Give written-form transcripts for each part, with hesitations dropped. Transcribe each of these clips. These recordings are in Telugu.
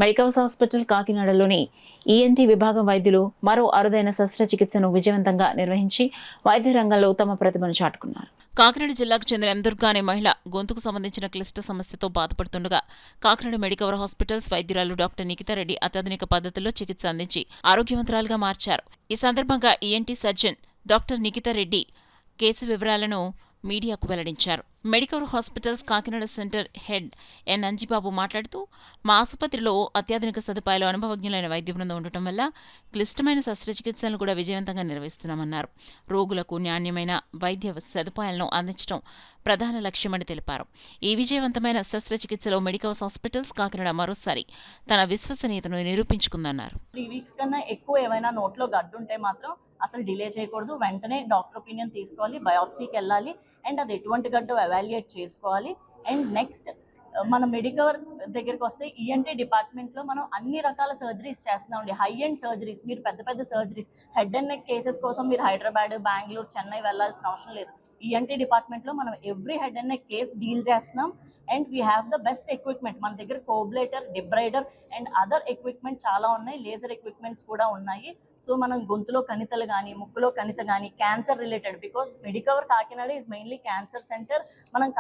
మెడికవర్ హాస్పిటల్ కాకినాడలోని ఈఎన్టీ విభాగం వైద్యులు మరో అరుదైన శస్త్రచికిత్సను విజయవంతంగా నిర్వహించి వైద్య రంగంలో తమ ప్రతిభను చాటుకున్నారు. కాకినాడ జిల్లాకు చెందిన దుర్గా అనే మహిళ గొంతుకు సంబంధించిన క్లిష్ట సమస్యతో బాధపడుతుండగా కాకినాడ మెడికవర్ హాస్పిటల్స్ వైద్యురాలు డాక్టర్ నిఖితారెడ్డి అత్యాధునిక పద్ధతుల్లో చికిత్స అందించి ఆరోగ్యవంతురాలుగా మార్చారు. ఈ సందర్భంగా ENT surgeon doctor Nikhita Reddy case వివరాలను మీడియాకు వెల్లడించారు. Medicover hospitals Kakinada centre head N Anjibabu మాట్లాడుతూ మా ఆసుపత్రిలో అత్యాధునిక సదుపాయాలు అనుభవజ్ఞులైన వైద్య బృందం ఉండటం వల్ల క్లిష్టమైన శస్త్రచికిత్సలను కూడా విజయవంతంగా నిర్వహిస్తున్నామన్నారు. రోగులకు నాణ్యమైన వైద్య సదుపాయాలను అందించడం ప్రధాన లక్ష్యమని తెలిపారు. ఈ విజయవంతమైన శస్త్రచికిత్సలో మెడికవర్ హాస్పిటల్స్ కాకినాడ మరోసారి తన విశ్వసనీయతను నిరూపించుకుందన్నారు. 3 వీక్స్ కన్నా ఎక్కువ ఏమైనా నోట్లో గడ్డు ఉంటే మాత్రం అసలు డిలే చేయకూడదు. వెంటనే డాక్టర్ ఒపీనియన్ తీసుకోవాలి, బయాప్సీకి వెళ్ళాలి అండ్ అది ఎటువంటి గడ్డు ఎవాల్యుయేట్ చేసుకోవాలి. అండ్ నెక్స్ట్ మన మెడికవర్ దగ్గరికి వస్తే ఈఎన్టీ డిపార్ట్మెంట్లో మనం అన్ని రకాల సర్జరీస్ చేస్తున్నామండి. హై ఎండ్ సర్జరీస్, మీరు పెద్ద పెద్ద surgeries, head and neck cases కోసం మీరు హైదరాబాద్, బెంగళూరు, చెన్నై వెళ్ళాల్సిన అవసరం లేదు. ఈఎన్టీ డిపార్ట్మెంట్లో మనం every head and neck case deal చేస్తున్నాం. And we have the best equipment. మన దగ్గర coblator, debrider and other equipment చాలా ఉన్నాయి. లేజర్ ఎక్విప్మెంట్స్ కూడా ఉన్నాయి. సో మనం గొంతులో కణితలు కానీ, ముక్కులో కణిత కానీ, cancer related, because Medicover Kakinada is mainly cancer centre. మనం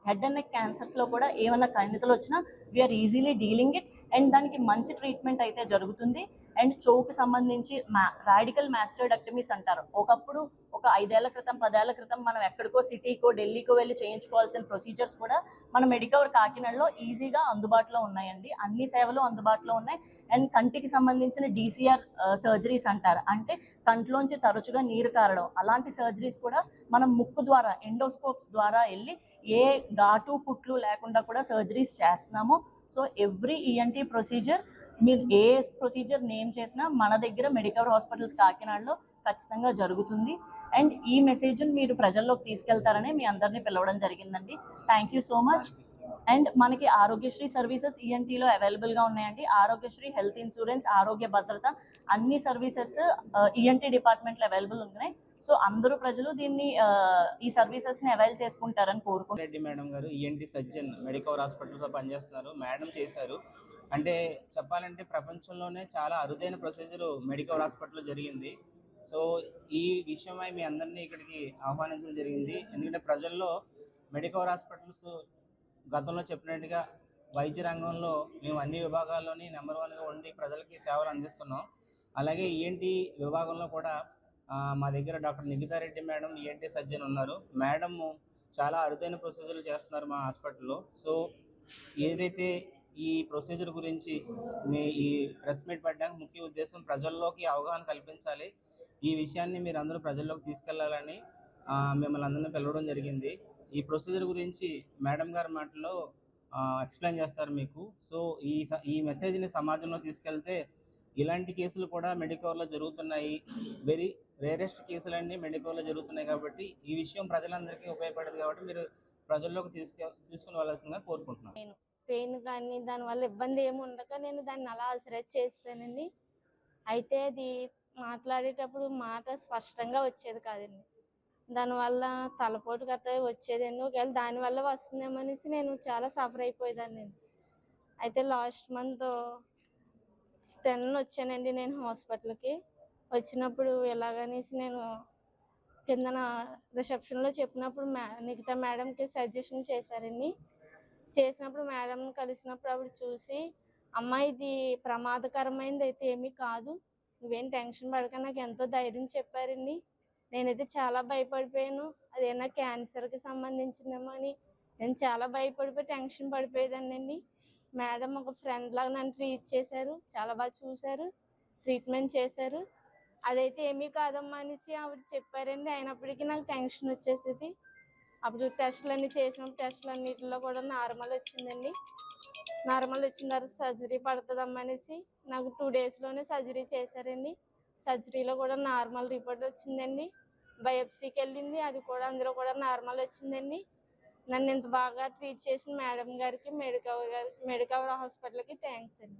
హెడ్ అండ్ నెక్ క్యాన్సర్స్లో కూడా ఏమైనా కణితలు వచ్చినా we are easily dealing it and దానికి మంచి ట్రీట్మెంట్ అయితే జరుగుతుంది. అండ్ చౌకి సంబంధించి రాడికల్ మాస్టోడక్టమీస్ అంటారు. ఒకప్పుడు ఒక 5 ఏళ్ల క్రితం, 10 ఏళ్ల క్రితం మనం ఎక్కడికో సిటీకో, ఢిల్లీకో వెళ్ళి చేయించుకోవాల్సిన ప్రొసీజర్స్ కూడా మన మెడికవర్ కాకినాడలో ఈజీగా అందుబాటులో ఉన్నాయండి. అన్ని సేవలు అందుబాటులో ఉన్నాయి. అండ్ కంటికి సంబంధించిన DCR సర్జరీస్ అంటారు, అంటే కంట్లోంచి తరచుగా నీరు కారడం, అలాంటి సర్జరీస్ కూడా మనం ముక్కు ద్వారా ఎండోస్కోప్స్ ద్వారా వెళ్ళి ఏ ఘాటు పుట్లు లేకుండా కూడా సర్జరీస్ చేస్తున్నాము. సో ఎవ్రీ ఈఎన్టీ ప్రొసీజర్, మీరు ఏ ప్రొసీజర్ నేమ్ చేసినా మన దగ్గర మెడికవర్ హాస్పిటల్స్ కాకినాడలో ఖచ్చితంగా జరుగుతుంది. అండ్ ఈ మెసేజ్ని మీరు ప్రజల్లోకి తీసుకెళ్తారని మీ అందరినీ పిలవడం జరిగిందండి. Thank you so much. And మనకి ఆరోగ్యశ్రీ సర్వీసెస్ ఈఎన్టీలో అవైలబుల్గా ఉన్నాయండి. ఆరోగ్యశ్రీ, హెల్త్ ఇన్సూరెన్స్, ఆరోగ్య భద్రత అన్ని సర్వీసెస్ ఈఎన్టీ డిపార్ట్మెంట్లో అవైలబుల్ ఉన్నాయి. సో అందరూ ప్రజలు దీన్ని ఈ సర్వీసెస్ని అవైల్ చేసుకుంటారని కోరుకుంటున్నాను. రెడ్డి మేడం గారు ఈఎన్టీ సర్జన్ మెడికవర్ హాస్పిటల్స్లో పనిచేస్తున్నారు. మేడం చేశారు. అంటే చెప్పాలంటే ప్రపంచంలోనే చాలా అరుదైన ప్రొసీజర్ మెడికవర్ హాస్పిటల్లో జరిగింది. సో ఈ విషయమై మీ అందరినీ ఇక్కడికి ఆహ్వానించడం జరిగింది. ఎందుకంటే ప్రజల్లో మెడికవర్ హాస్పిటల్స్ గతంలో చెప్పినట్టుగా వైద్య రంగంలో మేము అన్ని విభాగాల్లోని నెంబర్ 1గా ఉండి ప్రజలకి సేవలు అందిస్తున్నాం. అలాగే ఈఎన్టీ విభాగంలో కూడా మా దగ్గర doctor Nikitha Reddy madam ENT surgeon ఉన్నారు. మేడం చాలా అరుదైన ప్రొసీజర్లు చేస్తున్నారు మా హాస్పిటల్లో. సో ఏదైతే ఈ ప్రొసీజర్ గురించి ఈ ప్రెస్ మీట్ పెట్టడానికి ముఖ్య ఉద్దేశం ప్రజల్లోకి అవగాహన కల్పించాలి. ఈ విషయాన్ని మీరు అందరూ ప్రజల్లోకి తీసుకెళ్లాలని మిమ్మల్ని అందరినీ పిలవడం జరిగింది. ఈ ప్రొసీజర్ గురించి మేడం గారి మాటల్లో ఎక్స్ప్లెయిన్ చేస్తారు మీకు. సో ఈ మెసేజ్ని సమాజంలో తీసుకెళ్తే ఇలాంటి కేసులు కూడా మెడికవర్లో జరుగుతున్నాయి. వెరీ రేరెస్ట్ కేసులన్నీ మెడికవర్లో జరుగుతున్నాయి కాబట్టి ఈ విషయం ప్రజలందరికీ ఉపయోగపడదు కాబట్టి మీరు ప్రజల్లోకి తీసుకుని వెళ్ళాల్సిందిగా కోరుకుంటున్నాను. పెయిన్ కానీ దానివల్ల ఇబ్బంది ఏమి ఉండక నేను దాన్ని అలా అసరెట్ చేస్తానండి. అయితే అది మాట్లాడేటప్పుడు మాట స్పష్టంగా వచ్చేది కాదండి. దానివల్ల తలపోటు గట్రా వచ్చేదండి. ఒకవేళ దానివల్ల వస్తుందేమో అనేసి నేను చాలా సఫర్ అయిపోయేదాన్ని. అయితే లాస్ట్ మంత్ 10 వచ్చానండి నేను హాస్పిటల్కి. వచ్చినప్పుడు ఎలాగనేసి నేను కిందన రిసెప్షన్లో చెప్పినప్పుడు నిఖితా మేడంకి సజెషన్ చేశారండి. చేసినప్పుడు మేడం కలిసినప్పుడు ఆవిడ చూసి, అమ్మ ఇది ప్రమాదకరమైనది అయితే ఏమీ కాదు, నువ్వేం టెన్షన్ పడక, నాకు ఎంతో ధైర్యం చెప్పారండి. నేనైతే చాలా భయపడిపోయాను, అదేనా క్యాన్సర్కి సంబంధించిందేమో అని నేను చాలా భయపడిపోయి టెన్షన్ పడిపోయేదానండి. మేడం ఒక ఫ్రెండ్ లాగా నన్ను ట్రీట్ చేశారు, చాలా బాగా చూశారు, ట్రీట్మెంట్ చేశారు. అదైతే ఏమీ కాదమ్మా అనేసి ఆవిడ చెప్పారండి. అయినప్పటికీ నాకు టెన్షన్ వచ్చేసేది. అప్పుడు టెస్టులు అన్నీ చేసినప్పుడు టెస్టులు అన్నింటిలో కూడా నార్మల్ వచ్చిందండి. నార్మల్ వచ్చిన తర్వాత సర్జరీ పడుతుందమ్మా అనేసి నాకు 2 డేస్లోనే సర్జరీ చేశారండి. సర్జరీలో కూడా నార్మల్ రిపోర్ట్ వచ్చిందండి. బయాప్సీకి వెళ్ళింది, అది కూడా అందులో కూడా నార్మల్ వచ్చిందండి. నన్ను ఇంత బాగా ట్రీట్ చేసిన మేడం గారికి, మెడికవర్ హాస్పిటల్కి థ్యాంక్స్ అండి.